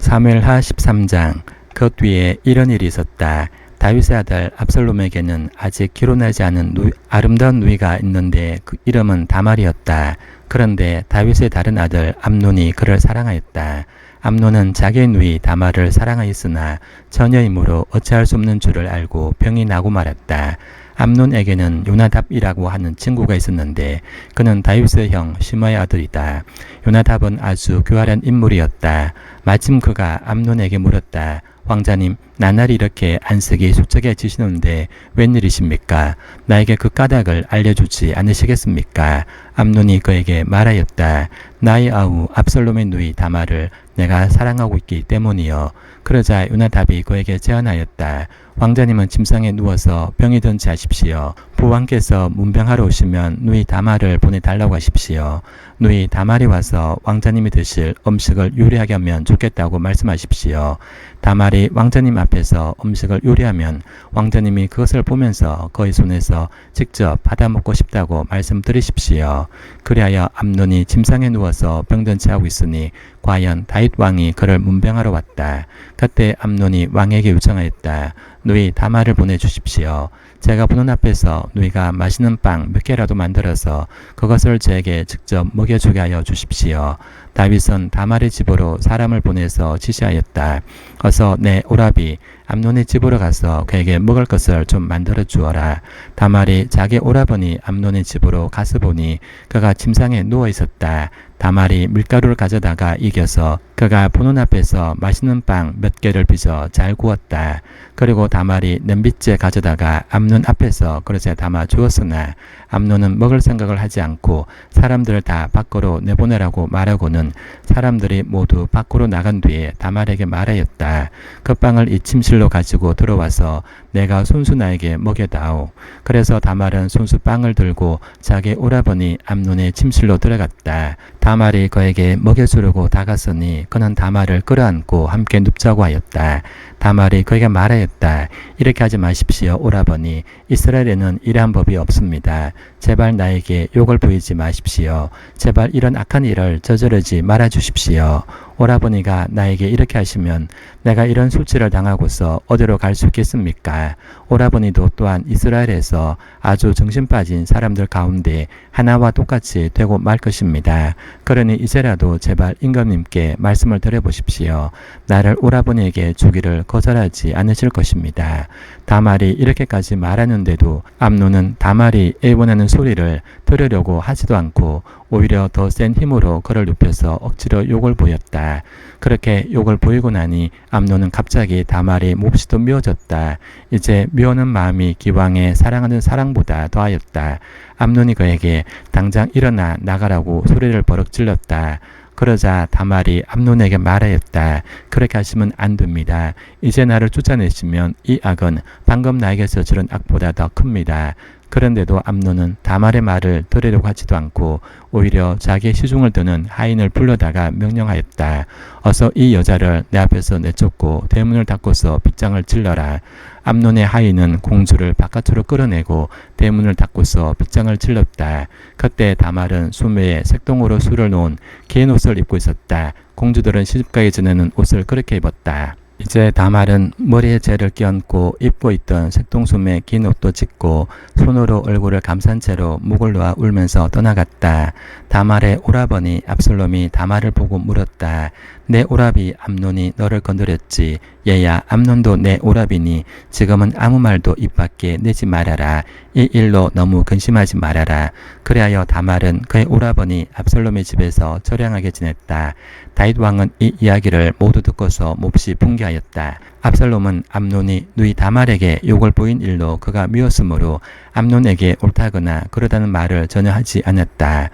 사무엘하 13장. 그 뒤에 이런 일이 있었다. 다윗의 아들 압살롬에게는 아직 기록나지 않은 아름다운 누이가 있는데 그 이름은 다말이었다. 그런데 다윗의 다른 아들 암논이 그를 사랑하였다. 암논은 자기의 누이 다말을 사랑하였으나 처녀이므로 어찌할 수 없는 줄을 알고 병이 나고 말았다. 암논에게는 요나답이라고 하는 친구가 있었는데 그는 다윗의 형 시므아의 아들이다. 요나답은 아주 교활한 인물이었다. 마침 그가 암논에게 물었다. 왕자님, 나날이 이렇게 안색이 수척해지시는데 웬일이십니까? 나에게 그 까닭을 알려주지 않으시겠습니까? 암논이 그에게 말하였다. 나의 아우 압살롬의 누이 다말을 내가 사랑하고 있기 때문이요. 그러자 요나답이 그에게 제안하였다. 왕자님은 침상에 누워서 병이 든지 하십시오. 부왕께서 문병하러 오시면 누이 다말을 보내달라고 하십시오. 누이 다말이 와서 왕자님이 드실 음식을 요리하게 하면 좋겠다고 말씀하십시오. 다말이 왕자님 앞에서 음식을 요리하면 왕자님이 그것을 보면서 그의 손에서 직접 받아먹고 싶다고 말씀드리십시오. 그리하여 암논이 침상에 누워서 병든 채 하고 있으니 과연 다윗 왕이 그를 문병하러 왔다. 그때 암논이 왕에게 요청하였다. 누이 다말을 보내주십시오. 제가 보는 앞에서 누이가 맛있는 빵 몇 개라도 만들어서 그것을 저에게 직접 먹여주게 하여 주십시오. 다윗은 다말의 집으로 사람을 보내서 지시하였다. 어서 내 오라비 암논의 집으로 가서 그에게 먹을 것을 좀 만들어 주어라. 다말이 자기 오라버니 암논의 집으로 가서 보니 그가 침상에 누워 있었다. 다말이 밀가루를 가져다가 이겨서 그가 보는 앞에서 맛있는 빵 몇 개를 빚어 잘 구웠다. 그리고 다말이 냄비째 가져다가 암논 앞에서 그릇에 담아 주었으나 암논은 먹을 생각을 하지 않고 사람들을 다 밖으로 내보내라고 말하고는 사람들이 모두 밖으로 나간 뒤에 다말에게 말하였다. 그 빵을 이 침실로 가지고 들어와서 내가 손수 나에게 먹여다오. 그래서 다말은 손수 빵을 들고 자기 오라버니 암논의 침실로 들어갔다. 다말이 그에게 먹여주려고 다가서니 그는 다말을 끌어안고 함께 눕자고 하였다. 다말이 그에게 말하였다. 이렇게 하지 마십시오, 오라버니. 이스라엘에는 이러한 법이 없습니다. 제발 나에게 욕을 부리지 마십시오. 제발 이런 악한 일을 저지르지 말아 주십시오. 오라버니가 나에게 이렇게 하시면 내가 이런 술취를 당하고서 어디로 갈 수 있겠습니까? 오라버니도 또한 이스라엘에서 아주 정신 빠진 사람들 가운데 하나와 똑같이 되고 말 것입니다. 그러니 이제라도 제발 임금님께 말씀을 드려보십시오. 나를 오라버니에게 주기를 거절하지 않으실 것입니다. 다말이 이렇게까지 말하는데도 암논은 다말이 애원하는 소리를 들으려고 하지도 않고 오히려 더 센 힘으로 그를 눕혀서 억지로 욕을 보였다. 그렇게 욕을 보이고 나니 암논은 갑자기 다말이 몹시도 미워졌다. 이제 미워하는 마음이 기왕에 사랑하는 사랑보다 더하였다. 암논이 그에게 당장 일어나 나가라고 소리를 버럭 질렀다. 그러자 다말이 암논에게 말하였다. 그렇게 하시면 안 됩니다. 이제 나를 쫓아내시면 이 악은 방금 나에게 저지른 악보다 더 큽니다. 그런데도 암논은 다말의 말을 들으려고 하지도 않고 오히려 자기의 시중을 드는 하인을 불러다가 명령하였다. 어서 이 여자를 내 앞에서 내쫓고 대문을 닫고서 빗장을 찔러라. 암논의 하인은 공주를 바깥으로 끌어내고 대문을 닫고서 빗장을 찔렀다. 그때 다말은 수매에 색동으로 술을 놓은 긴 옷을 입고 있었다. 공주들은 시집가기 전에는 옷을 그렇게 입었다. 이제 다말은 머리에 재를 끼얹고 입고 있던 색동소매 긴 옷도 찢고 손으로 얼굴을 감싼 채로 목을 놓아 울면서 떠나갔다. 다말의 오라버니 압살롬이 다말을 보고 물었다. 내 오라비 암논이 너를 건드렸지. 얘야, 암논도 내 오라비니 지금은 아무 말도 입 밖에 내지 말아라. 이 일로 너무 근심하지 말아라. 그리하여 다말은 그의 오라버니 압살롬의 집에서 처량하게 지냈다. 다윗 왕은 이 이야기를 모두 듣고서 몹시 분개하였다. 압살롬은 암논이 누이 다말에게 욕을 보인 일로 그가 미웠으므로 암논에게 옳다거나 그러다는 말을 전혀 하지 않았다.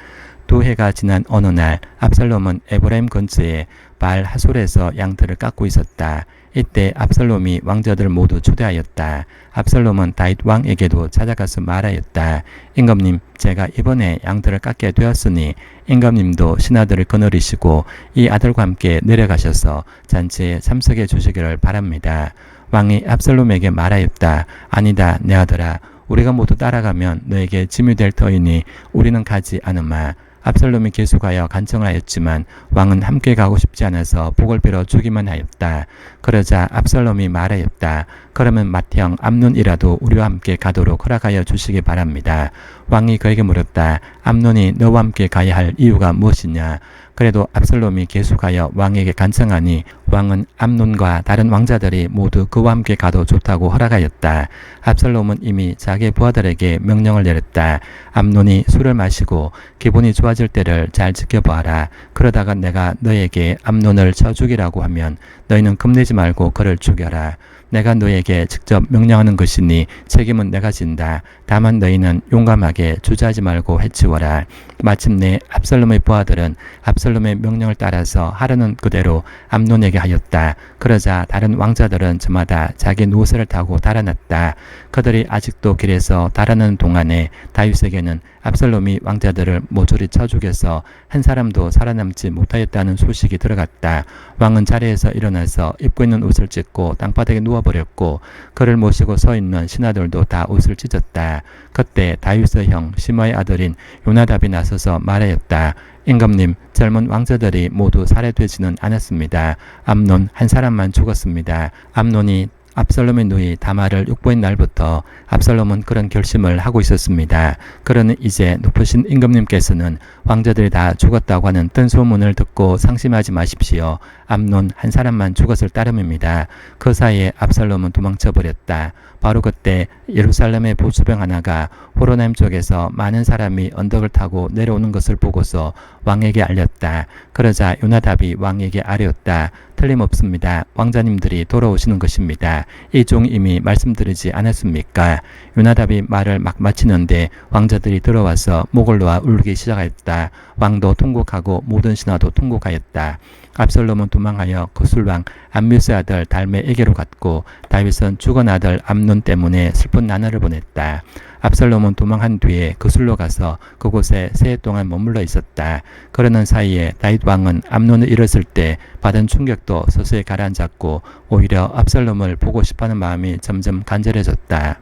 2해가 지난 어느 날 압살롬은 에브라임 근처에 바알 하솔에서 양털을 깎고 있었다. 이때 압살롬이 왕자들 모두 초대하였다. 압살롬은 다윗 왕에게도 찾아가서 말하였다. 임금님, 제가 이번에 양털을 깎게 되었으니 임금님도 신하들을 거느리시고 이 아들과 함께 내려가셔서 잔치에 참석해 주시기를 바랍니다. 왕이 압살롬에게 말하였다. 아니다, 내 아들아. 우리가 모두 따라가면 너에게 짐이 될 터이니 우리는 가지 않으마. 압살롬이 계속하여 간청을 하였지만 왕은 함께 가고 싶지 않아서 복을 빌어 주기만 하였다. 그러자 압살롬이 말하였다. 그러면 맏형 암논이라도 우리와 함께 가도록 허락하여 주시기 바랍니다. 왕이 그에게 물었다. 암논이 너와 함께 가야 할 이유가 무엇이냐? 그래도 압살롬이 계속하여 왕에게 간청하니 왕은 암논과 다른 왕자들이 모두 그와 함께 가도 좋다고 허락하였다. 압살롬은 이미 자기의 부하들에게 명령을 내렸다. 암논이 술을 마시고 기분이 좋아질 때를 잘 지켜보아라. 그러다가 내가 너에게 암논을 쳐 죽이라고 하면 너희는 겁내지 말고 그를 죽여라. 내가 너에게 직접 명령하는 것이니 책임은 내가 진다. 다만 너희는 용감하게 주저하지 말고 해치워라. 마침내 압살롬의 부하들은 압살롬의 명령을 따라서 하려는 그대로 암논에게 하였다. 그러자 다른 왕자들은 저마다 자기 노새를 타고 달아났다. 그들이 아직도 길에서 달아나는 동안에 다윗에게는 압살롬이 왕자들을 모조리 쳐 죽여서 한 사람도 살아남지 못하였다는 소식이 들어갔다. 왕은 자리에서 일어나서 입고 있는 옷을 찢고 땅바닥에 누워버렸고 그를 모시고 서 있는 신하들도 다 옷을 찢었다. 그때 다윗의 형 시므아의 아들인 요나답이 나서서 말하였다. 임금님, 젊은 왕자들이 모두 살해되지는 않았습니다. 암논 한 사람만 죽었습니다. 암논이 압살롬의 누이 다말을 육보인 날부터 압살롬은 그런 결심을 하고 있었습니다. 그러는 이제 높으신 임금님께서는 왕자들이 다 죽었다고 하는 뜬 소문을 듣고 상심하지 마십시오. 암논 한 사람만 죽었을 따름입니다. 그 사이에 압살롬은 도망쳐버렸다. 바로 그때 예루살렘의 보수병 하나가 호로나임 쪽에서 많은 사람이 언덕을 타고 내려오는 것을 보고서 왕에게 알렸다. 그러자 요나답이 왕에게 아뢰었다. 틀림없습니다. 왕자님들이 돌아오시는 것입니다. 이 종 이미 말씀드리지 않았습니까? 요나답이 말을 막 마치는데 왕자들이 들어와서 목을 놓아 울기 시작하였다. 왕도 통곡하고 모든 신하도 통곡하였다. 압살롬은 도망하여 거술왕 암뮤스의 아들 달메에게로 갔고 다윗은 죽은 아들 암논 때문에 슬픈 나날을 보냈다. 압살롬은 도망한 뒤에 거술로 가서 그곳에 세 해 동안 머물러 있었다. 그러는 사이에 다윗 왕은 암논을 잃었을 때 받은 충격도 서서히 가라앉았고 오히려 압살롬을 보고 싶어하는 마음이 점점 간절해졌다.